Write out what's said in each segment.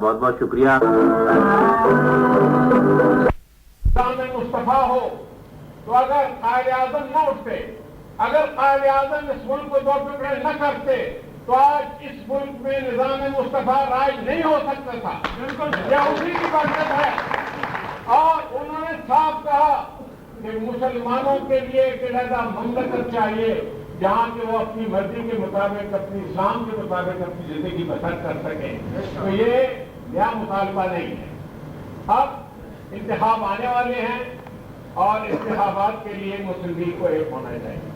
بہت بہت شکریہ. مصطفیٰ ہو تو اگر قائد اعظم نہ اٹھتے، اگر قائد اعظم اس ملک کو دو ٹکڑے نہ کرتے تو آج اس ملک میں نظام مصطفیٰ راج نہیں ہو سکتا تھا. بالکل یہ اسی کی برکت ہے. اور انہوں نے صاف کہا کہ مسلمانوں کے لیے ایک علیحدہ مملکت چاہیے جہاں کہ وہ اپنی مرضی کے مطابق، اپنی اسلام کے مطابق اپنی زندگی بسر کر سکیں. تو یہ نیا مطالبہ نہیں ہے. اب انتخاب آنے والے ہیں اور انتخابات کے لیے مسلم لیگ کو ایک ہونا چاہیے.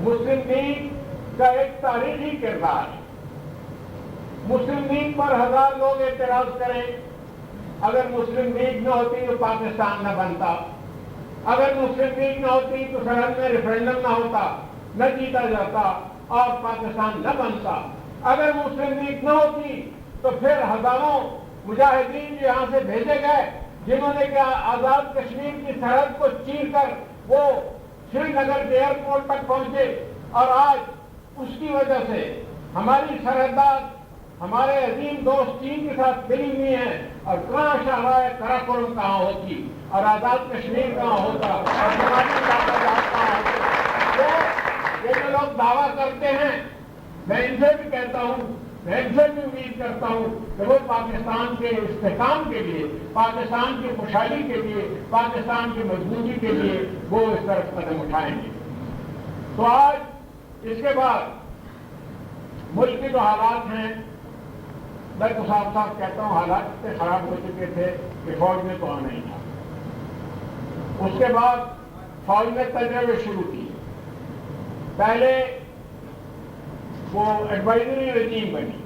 مسلم لیگ کا ایک تاریخی کردار ہے. مسلم لیگ پر 1000 لوگ اعتراض کریں، اگر مسلم لیگ نہ ہوتی تو پاکستان نہ بنتا. اگر مسلم لیگ نہ ہوتی تو سرحد میں ریفرینڈم نہ ہوتا، نہ جیتا جاتا اور پاکستان نہ بنتا. اگر مسلم لیگ نہ ہوتی تو پھر ہزاروں مجاہدین جو یہاں سے بھیجے گئے، جنہوں نے کیا آزاد کشمیر کی سرحد کو چیر کر وہ سری نگر کے ایئرپورٹ تک پہنچے، اور آج اس کی وجہ سے ہماری سرحدات ہمارے عظیم دوست چین کے ساتھ ملی ہوئی ہیں. اور کہاں شاہراہ قراقرم کہاں ہوتی اور آزاد کشمیر کہاں ہوتا اور ہماری کہاں ہوتا. تو یہ جو لوگ دعویٰ کرتے ہیں، میں ان سے بھی کہتا ہوں، میں ان سے بھی امید کرتا ہوں کہ وہ پاکستان کے استحکام کے لیے، پاکستان کی خوشحالی کے لیے، پاکستان کی مضبوطی کے لیے وہ اس طرف قدم اٹھائیں گے. تو آج اس کے بعد ملک کے جو حالات ہیں، میں تو صاحب کہتا ہوں حالات اتنے خراب ہو چکے تھے کہ فوج نے تو آنا ہی تھا. اس کے بعد فوج نے تجربے شروع کیے. پہلے وہ ایڈوائزری رجیم بنی،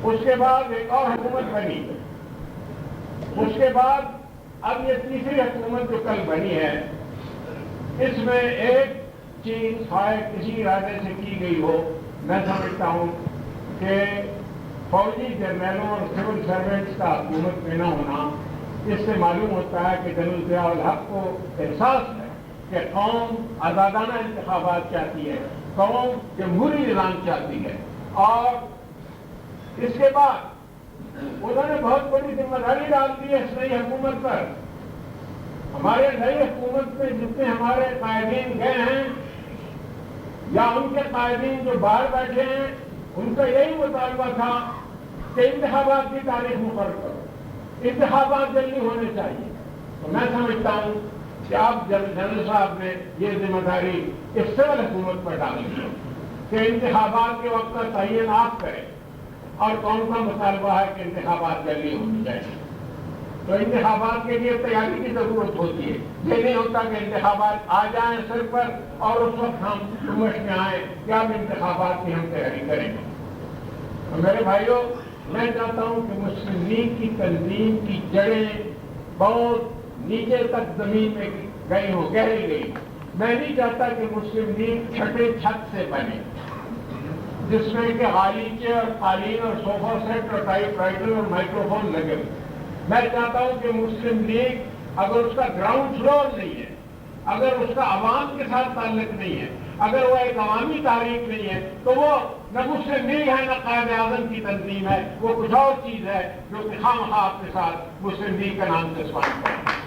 اس کے بعد ایک اور حکومت بنی، اس کے بعد اب یہ تیسری حکومت جو کل بنی ہے، اس میں ایک چیز شاید کسی ارادے سے کی گئی ہو. میں سمجھتا ہوں کہ فوجی جرنیلوں اور سول سروینٹس کا حکومت میں نہ ہونا، اس سے معلوم ہوتا ہے کہ جنرل ضیاء الحق کو احساس ہے کہ قوم آزادانہ انتخابات چاہتی ہے، قوم جمہوری نظام چاہتی ہے. اور اس کے بعد انہوں نے بہت بڑی ذمہ داری ڈال دی ہے اس نئی حکومت پر. ہمارے نئی حکومت میں جتنے ہمارے قائدین گئے ہیں یا ان کے قائدین جو باہر بیٹھے ہیں، ان کا یہی مطالبہ تھا کہ انتخابات کی تاریخ مقرر کرو، انتخابات جلدی ہونے چاہیے. تو میں سمجھتا ہوں کہ آپ جنرل صاحب نے یہ ذمہ داری اس سول حکومت پر ڈالی ہے کہ انتخابات کے وقت کا تعین آپ کریں، اور کون کا مطالبہ ہے کہ انتخابات جلدی ہونی چاہیے. تو انتخابات کے لیے تیاری کی ضرورت ہوتی ہے. یہ نہیں ہوتا کہ انتخابات آ جائیں سر پر اور اس وقت ہم جمش میں آئیں کہ اب انتخابات کی ہم تیاری کریں گے. تو میرے بھائیوں، میں چاہتا ہوں کہ مسلم لیگ کی تنظیم کی جڑیں بہت نیچے تک زمین میں گئی ہوں، گہری گئی. میں نہیں چاہتا کہ مسلم لیگ چھٹے چھت سے بنے جس میں کہ غالیچے اور قالین اور صوفہ سیٹ اور ٹائپ رائٹر اور مائکروفون لگے. میں چاہتا ہوں کہ مسلم لیگ اگر اس کا گراؤنڈ فلور نہیں ہے، اگر اس کا عوام کے ساتھ تعلق نہیں ہے، اگر وہ ایک عوامی تحریک نہیں ہے، تو وہ نہ مسلم لیگ ہے، نہ قائد اعظم کی تنظیم ہے. وہ کچھ اور چیز ہے جو کہ خواہ آپ کے ساتھ مسلم لیگ کا نام استعمال کریں.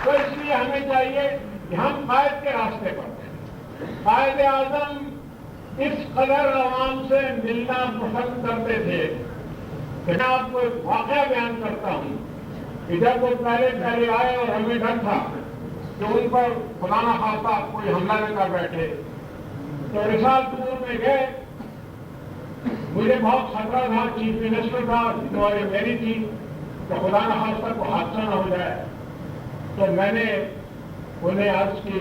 تو اس لیے ہمیں چاہیے کہ ہم قائد کے راستے پر. قائد اعظم اس قدر عوام سے ملنا پسند کرتے تھے کہ میں آپ کو ایک واقعہ بیان کرتا ہوں کہ جب وہ پہلے آئے اور ہمیں ڈر تھا کہ ان پر خدا نہ خواستہ کوئی حملہ نہ کر بیٹھے، تو رسال پور میں گئے. مجھے بہت خطرہ تھا، چیف منسٹر تھا، ذمہ میری تھی کہ خدا نہ خواستہ کو حادثہ نہ ہو جائے. تو میں نے انہیں عرض کی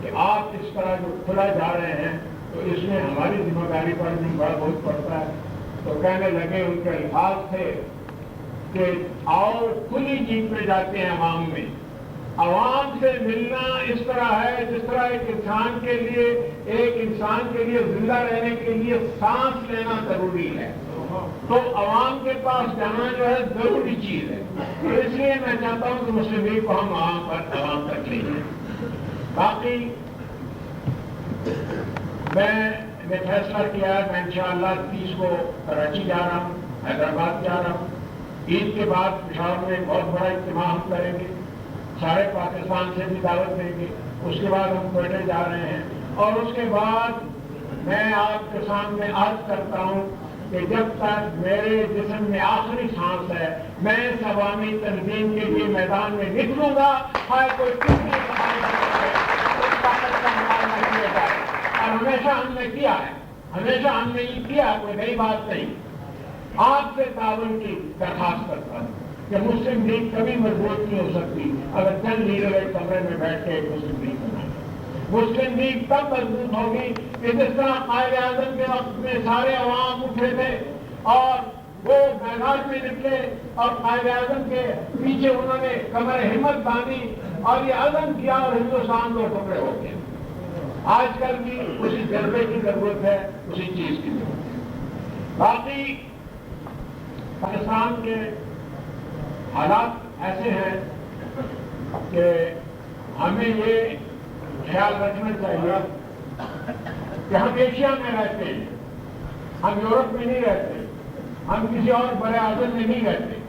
کہ آپ اس طرح جو کھلا جا رہے ہیں تو اس میں ہماری ذمہ داری پر بھی بڑا بہت پڑتا ہے. تو کہنے لگے، ان کے الفاظ تھے کہ آؤ کھلی جیپ پہ جاتے ہیں عوام میں. عوام سے ملنا اس طرح ہے جس طرح ایک انسان کے لیے زندہ رہنے کے لیے سانس لینا ضروری ہے. تو عوام کے پاس جانا جو ہے ضروری چیز ہے. تو اس لیے میں چاہتا ہوں کہ مسلم لیگ کو ہم عوام تک لے جائیں. باقی میں نے فیصلہ کیا ہے، میں انشاءاللہ 30 کو کراچی جا رہا ہوں. حیدرآباد جا رہا ہوں. عید کے بعد پشاور میں بہت بڑا اجتماع ہم کریں گے, سارے پاکستان سے بھی دعوت دیں گے. اس کے بعد ہم کوئٹہ جا رہے ہیں, اور اس کے بعد میں آپ کے سامنے عرض کرتا ہوں کہ جب تک میرے جسم میں آخری سانس ہے میں اس عوامی تنظیم کے لیے میدان میں نکلوں گا, ہر کوئی کسی طاقت کا مقابلہ کیا جائے. اور ہمیشہ ہم نے کیا ہے, ہمیشہ ہم نے یہ کیا, کوئی نئی بات نہیں. آپ سے تعاون کی درخواست کرتا ہوں کہ مسلم لیگ کبھی مضبوط نہیں ہو سکتی اگر چند لیڈر ایک کمرے میں بیٹھ کے ایک مسلم لیگ بنائے. مسلم لیگ تب مضبوط ہوگی کہ جس طرح قائد اعظم کے وقت میں سارے عوام اٹھے تھے اور وہ میدان میں نکلے اور قائد اعظم کے پیچھے انہوں نے کمر ہمت باندھی اور یہ عزم کیا اور ہندوستان دو ٹکڑے ہو گئے. آج کل بھی اسی جذبے کی ضرورت ہے, اسی چیز کی ضرورت ہے. باقی پاکستان کے حالات ایسے ہیں کہ ہمیں یہ خیال رکھنا چاہیے کہ ہم ایشیا میں رہتے ہیں, ہم یورپ میں نہیں رہتے, ہم کسی اور بڑے اعظم میں نہیں رہتے.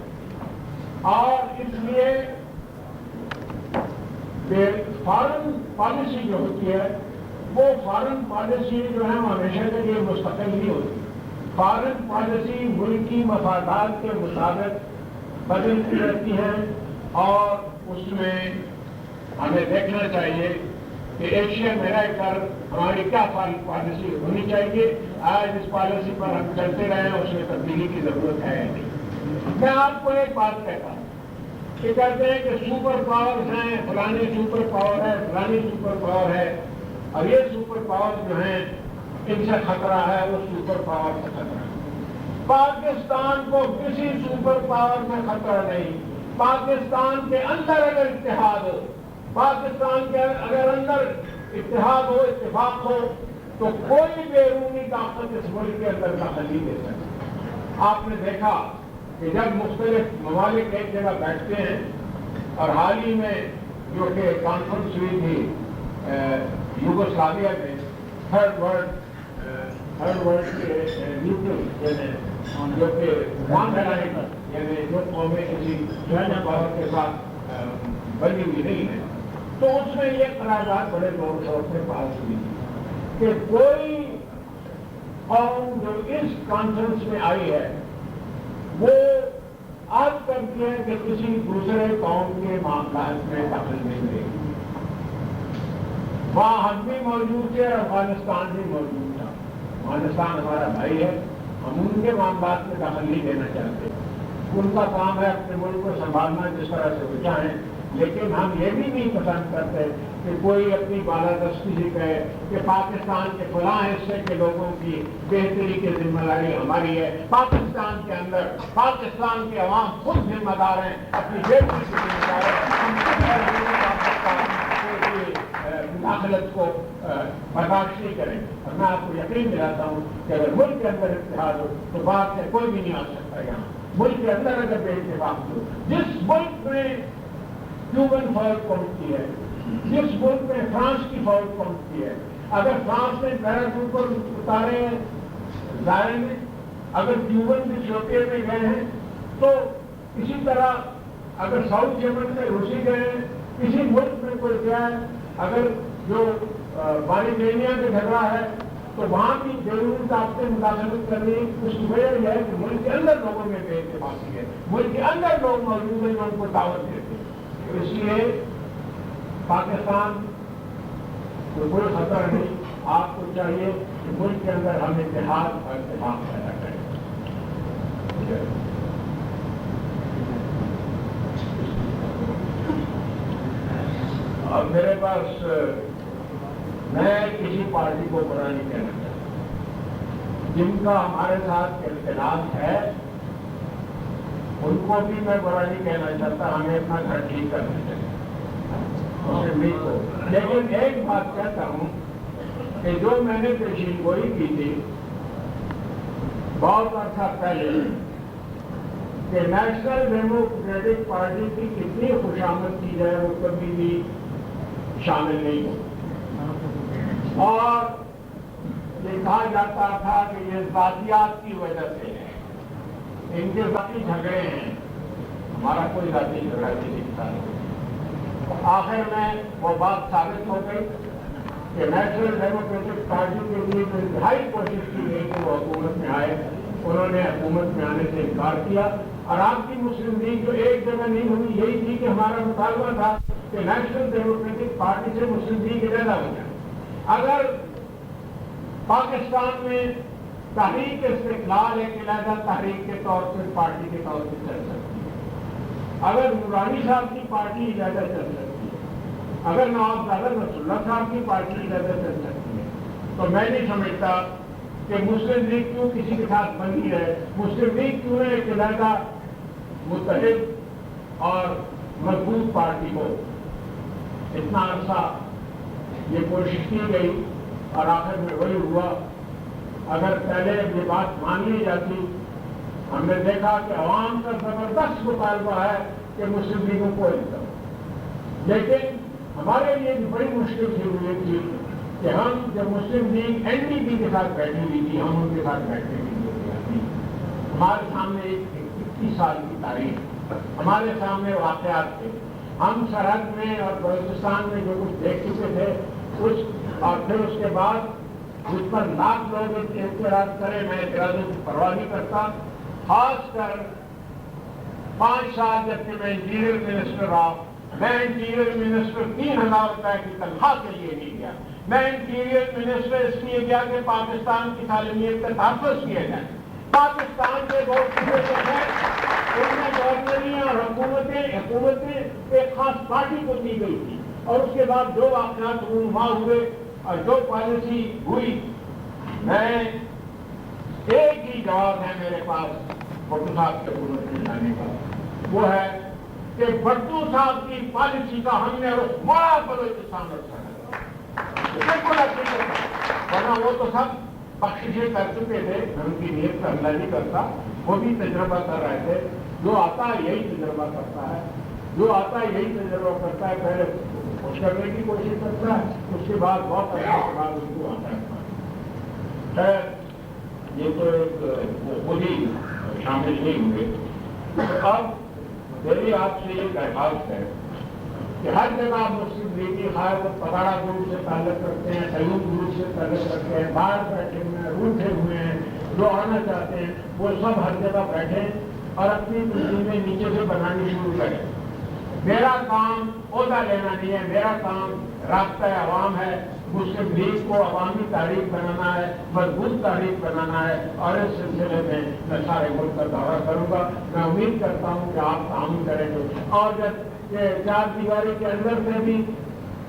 اور اس لیے فارن پالیسی جو ہوتی ہے وہ فارن پالیسی جو ہے وہ ہمیشہ کے لیے مستقل نہیں ہوتی. فارن پالیسی ملکی مفادات کے مطابق بدلتی رہتی ہے, اور اس میں ہمیں دیکھنا چاہیے کہ ایشیا میں رہ کر ہماری کیا فارن پالیسی ہونی چاہیے. آج اس پالیسی پر ہم چلتے رہے ہیں, اس میں تبدیلی کی ضرورت ہے نہیں. میں آپ کو ایک بات کہتا ہوں کہ کہتے ہیں کہ سپر پاورز ہیں, فلانی سپر پاور ہے, فلانی سپر پاور ہے, اور یہ سپر پاور جو ہیں ان سے خطرہ ہے, وہ سپر پاور سے خطرہ ہے. پاکستان کو کسی سپر پاور سے خطرہ نہیں. پاکستان کے اندر اگر اتحاد ہو, پاکستان کے اگر اندر اتحاد ہو, اتفاق ہو, تو کوئی بیرونی طاقت اس ملک کے اندر دخل نہیں دے سکتی. آپ نے دیکھا کہ جب مختلف ممالک ایک جگہ بیٹھتے ہیں, اور حال ہی میں جو کہ کانفرنس ہوئی تھی یوگوسلاویا میں, تھرڈ ورلڈ کے جو کہ یعنی جو قومیں کسی پاور کے ساتھ بنی ہوئی نہیں ہے, تو اس میں یہ قرارداد بڑے زور شور سے پاس ہوئی کہ کوئی قوم جو اس کانفرنس میں آئی ہے وہ عرض کرتی ہے کہ کسی دوسرے قوم کے معاملات میں دخل نہیں دے گی. وہاں ہم بھی موجود تھے, افغانستان بھی موجود تھا. افغانستان ہمارا بھائی ہے, ہم ان کے معاملات میں دخل نہیں دینا چاہتے. ان کا کام ہے اپنے ملک کو سنبھالنا جس طرح سے وہ چاہیں, لیکن ہم یہ بھی نہیں پسند کرتے کہ کوئی اپنی بالادستی سے کہے کہ پاکستان کے فلاں حصے کے لوگوں کی بہتری کی ذمہ داری ہماری ہے. پاکستان کے اندر پاکستان کے عوام خود ذمہ دار ہیں, اپنی بہتری کی ذمہ دار ہیں. مداخلت کو برداشت نہیں کریں. اور میں آپ کو یقین دلاتا ہوں کہ اگر ملک کے اندر اتحاد ہو تو باہر سے کوئی بھی نہیں آ سکتا. یہاں ملک کے اندر اگر بے اتفاق ہو, جس ملک میں کیوبن فوج پہنچتی ہے, جس ملک میں فرانس کی فوج پہنچتی ہے, اگر فرانس نے پیراچوٹ پر اتارے ہیں ظاہر میں, اگر کیوبن بھی چھوٹے میں گئے ہیں, تو اسی طرح اگر ساؤتھ یمن میں روسی گئے ہیں, کسی ملک میں کوئی گیا ہے, اگر جو بالیٹینیا کا جھگڑا ہے تو وہاں بھی بیرون طاقتیں مداخلت کرنی. اس کی وجہ یہ ہے کہ ملک کے اندر لوگوں میں بے اتفاقی ہے, ملک کے اندر لوگ موجود ہیں جو ان کو دعوت دیتے ہیں. اس لیے پاکستان کو کوئی خطرہ نہیں. آپ کو چاہیے کہ ملک کے اندر ہم اتحاد اور اتفاق پیدا کریں. اور میرے پاس میں کسی پارٹی کو برا نہیں کہنا چاہتا. جن کا ہمارے ساتھ اختلاف ہے ان کو بھی میں برا نہیں کہنا چاہتا. ہمیں اپنا گھر ٹھیک کرنا چاہیے. لیکن ایک بات کہتا ہوں کہ جو میں نے پیشین گوئی کی تھی بہت عرصہ پہلے کہ نیشنل ڈیموکریٹک پارٹی کی کتنی خوشامد کی جائے وہ کبھی بھی شامل نہیں ہو. اور یہ کہا جاتا تھا کہ یہ ذاتیات کی وجہ سے ہے, ان کے ذاتی جھگڑے ہیں، ہمارا کوئی ذاتی جھگڑا نہیں دکھتا ہے۔ آخر میں وہ بات ثابت ہو گئی کہ نیشنل ڈیموکریٹک پارٹی کے لیے جو انتہائی کوشش کی گئی کہ وہ حکومت میں آئے، انہوں نے حکومت میں آنے سے انکار کیا۔ اور آپ کی مسلم لیگ جو ایک جگہ نہیں ہوئی، یہی تھی کہ ہمارا مطالبہ تھا کہ نیشنل ڈیموکریٹک پارٹی سے مسلم لیگ علیحدہ ہو جائے۔ اگر پاکستان میں تحریک استقلال ایک علیحدہ تحریک کے طور پر پارٹی کے طور پر چل سکتی ہے، اگر نورانی صاحب کی پارٹی علیحدہ چل سکتی ہے، اگر نواب رسول اللہ صاحب کی پارٹی علیحدہ چل سکتی ہے، تو میں نہیں سمجھتا کہ مسلم لیگ کیوں کسی کے ساتھ بندی ہے۔ مسلم لیگ کیوں ہے ایک علیحدہ متحد اور مضبوط پارٹی ہو۔ اتنا عرصہ یہ کوشش کی گئی اور آخر میں وہی ہوا۔ اگر پہلے یہ بات مان لی جاتی، ہم نے دیکھا کہ عوام کا زبردست مطالبہ ہے کہ مسلم لیگوں کو کرو، لیکن ہمارے لیے بڑی مشکل تھی ہوئی تھی کہ ہم جب مسلم لیگ این ڈی پی کے ساتھ بیٹھی ہوئی تھی، ہم ان کے ساتھ بیٹھنے کی ضرورت تھی۔ ہمارے سامنے ایک 21 سال کی تاریخ، ہمارے سامنے واقعات تھے، ہم سرحد میں اور بلوچستان میں جو کچھ دیکھ چکے تھے اور پھر اس کے بعد جس پر لاکھ لوگ اعتراض کریں، میں اعتراضوں کی پرواہ نہیں کرتا۔ خاص کر 5 سال جبکہ میں انٹیریئر منسٹر رہا، میں انٹیریئر منسٹر 3000 روپے کی تنخواہ کے لیے نہیں گیا، میں انٹیریئر منسٹر اس لیے گیا کہ پاکستان کی سالمیت کا تحفظ کیا جائے۔ پاکستان کے بہت صوبے جو ہیں ان میں گورنریاں اور حکومتیں ایک خاص پارٹی کو دی گئی تھی، اور اس کے بعد جو واقعات رونما ہوئے اور جو پالیسی ہوئی، میں ایک ہی جواب ہے میرے پاس بھٹو صاحب کی حکومت میں جانے کا، وہ ہے کہ بھٹو صاحب کی پالیسی کا ہم نے رخ موڑا بلوچستان اور سرحد، ورنہ وہ تو سب بخششیں کر چکے تھے، میں ان کی نیت کا اللہ نہیں کرتا، وہ بھی تجربہ کر رہے تھے۔ جو آتا ہے یہی تجربہ کرتا ہے، جو آتا ہے یہی تجربہ کرتا ہے، پہلے خوش کرنے کی کوشش کرتا ہے، اس کے بعد بہت اچھا کے بعد اس کو آتا ہے۔ خیر یہ تو ایک خود ہی شامل نہیں ہوئے۔ اب میری آپ سے یہ درخواست ہے کہ ہر جگہ مسلم لیگ کی خواہ وہ پگاڑا گروپ سے تعلق رکھتے ہیں، سیوم گروپ سے تعلق رکھتے ہیں، باہر بیٹھے ہوئے ہیں، روٹے ہوئے ہیں، جو آنا چاہتے ہیں وہ سب ہر جگہ بیٹھے اور اپنی تنظیمیں نیچے سے بنانی شروع کریں۔ میرا کام عہدہ لینا نہیں ہے، میرا کام رابطہ عوام ہے۔ مسلم لیگ کو عوامی تحریک بنانا ہے، مضبوط تحریک بنانا ہے، اور اس سلسلے میں میں سارے ملک کا دورہ کروں گا۔ میں امید کرتا ہوں کہ آپ تعاون کریں گے، اور جب یہ 4 دیواری کے اندر سے بھی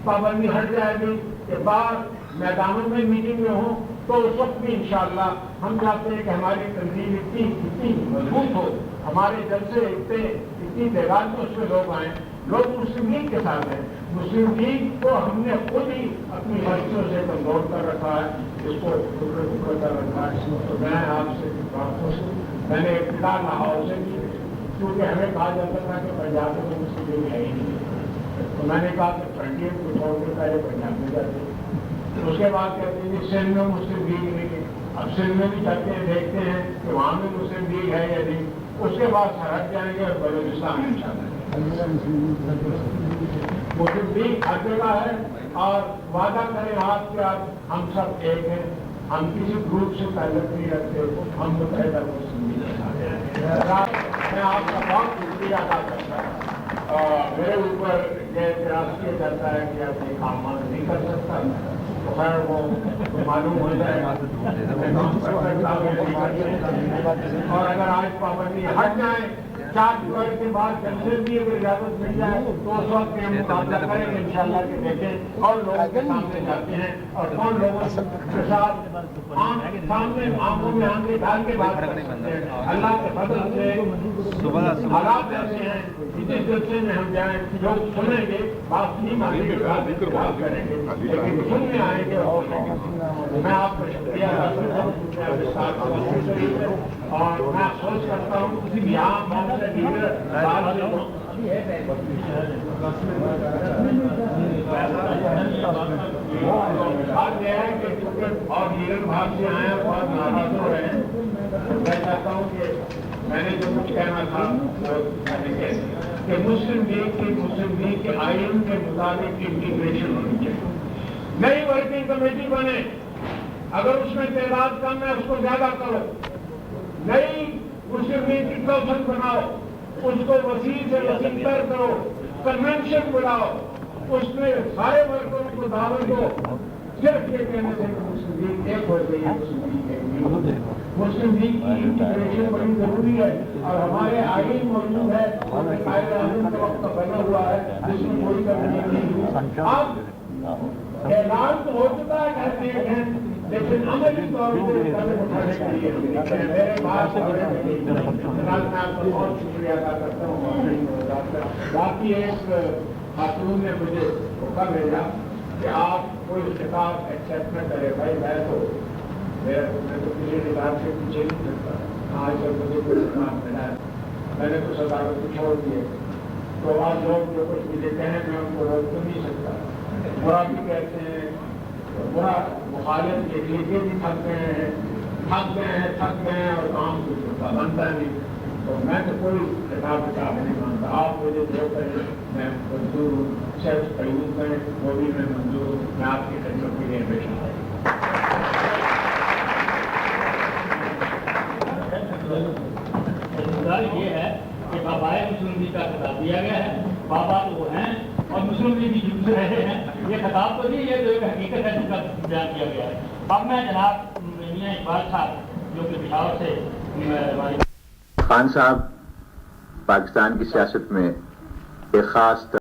پابندی ہٹ جائے گی کہ باہر میدانوں میں میٹنگ میں ہوں، تو اس وقت بھی انشاءاللہ ہم چاہتے ہیں کہ ہماری تنظیم اتنی مضبوط ہو، ہمارے جلسے اتنی تعداد میں اس میں لوگ آئیں، لوگ مسلم لیگ کے ساتھ ہیں۔ مسلم لیگ کو ہم نے خود ہی اپنی مرضیوں سے کمزور کر رکھا ہے، اس کو ٹکڑے کر رکھا ہے۔ تو میں آپ سے بات کروں، میں نے ابتدا لاہور سے کی، کیونکہ ہمیں کہا جاتا تھا کہ پنجاب میں تو مسلم لیگ ہے ہی نہیں، تو میں نے کہا کہ فرنٹیئر کو چھوڑ کے پہلے پنجاب میں جاتے، اس کے بعد کہتے ہیں سندھ میں مسلم لیگ نہیں ہے، اب سندھ میں بھی جاتے ہیں، دیکھتے ہیں کہ وہاں میں مسلم لیگ ہے یا نہیں، اس کے بعد سرحد جائیں گے اور بلوچستان میں جانا ہے۔ مسلم لیگ ہر جگہ ہے، اور وعدہ کریں آپ کہ ہم سب ایک ہیں، ہم کسی گروپ سے تعلق نہیں رکھتے، ہم متحدہ مسلم لیگ ہیں۔ میں آپ کا بہت شکریہ ادا کرتا ہوں۔ میرے اوپر یہ اعتراض کیا جاتا ہے کہ آپ یہ کام نہیں کر سکتا، تو خیر وہ معلوم ہو جائے گا، اور اگر آج پابندی ہٹ جائیں 4 دیواری کے بعد جلسے بھی اگر اجازت مل جائے تو اس وقت ہم مقابلہ کریں گے انشاءاللہ کہ دیکھیں کون لوگوں کے سامنے جاتے ہیں اور کون لوگوں کے ساتھ سامنے آنکھوں میں آنکھیں ڈال کے بات کر سکتے ہیں۔ اللہ کے فضل سے حالات ایسے ہیں، جس جلسے میں ہم جائیں لوگ سنیں گے، بات نہیں مانیں گے، بات کریں گے، لیکن سننے آئیں گے۔ اور میں آپ کو شکریہ ادا کرتا ہوں اور میں افسوس کرتا ہوں یہاں بہت سے لیڈر بات یہ ہے کہ اور لیڈر باہر سے آئے ہیں، بہت ناراض ہو رہے ہیں۔ میں چاہتا ہوں کہ میں نے جو کچھ کہنا تھا کہ مسلم لیگ کے آئین کے مطابق انٹیگریشن ہونی چاہیے. نئی ورکنگ کمیٹی بنے, اگر اس میں تعداد کم ہے اس کو زیادہ کرو. نئی مسلم لیگ کی کونسل بناؤ, اس کو وسیع سے وسیع تر کرو. کنونشن بلاؤ, اس میں سارے ورکروں کو دعوت دو. صرف یہ کہنے سے مسلم لیگ ایک ہو گئی ہے. مسلم لیگ کی انٹیگریشن بڑی ضروری ہے, اور ہمارے آئین موجود ہے, قائد اعظم کا وقت بنا ہوا ہے, جس میں کوئی کمی نہیں. اب اعلان تو ہو چکا ہے کہتے ہیں, لیکن عملی طور پر قدم اٹھانے کے لیے میرے بات میں آپ کو بہت شکریہ ادا کرتا ہوں. باقی ایک خاتون نے مجھے موقع بھیجا کہ آپ کوئی خطاب ایکسیپٹ نہ کرے. بھائی میں تو کسی خطاب سے پیچھے نہیں کرتا, آج تک مجھے کوئی خطاب ملا ہے, میں نے تو صدارت کو چھوڑ دیے. تو آج لوگ جو کچھ مجھے کہیں میں ان کو روک تو نہیں سکتا. برا بھی کہتے ہیں, برا مخالف کے لیے بھی تھک گئے ہیں اور کام کچھ ہوتا بنتا نہیں. تو میں تو کوئی کتاب نہیں مانتا. آپ مجھے جو کہیں میں منظور ہوں, صرف قیود کریں وہ بھی میں منظور ہوں. میں آپ کی خدمت کے لیے ہمیشہ یہ ہے کہ بابائے مسلم لیگ کا خطاب دیا گیا ہے. بابا تو وہ ہیں اور مسلم لیگ بھی جھوٹ رہے ہیں. یہ خطاب تو نہیں, یہ تو ایک حقیقت ہے جس کا بیان کیا گیا ہے. اب میں جناب میاں اقبال صاحب جو کہ پشاور سے خان صاحب پاکستان کی سیاست میں ایک خاص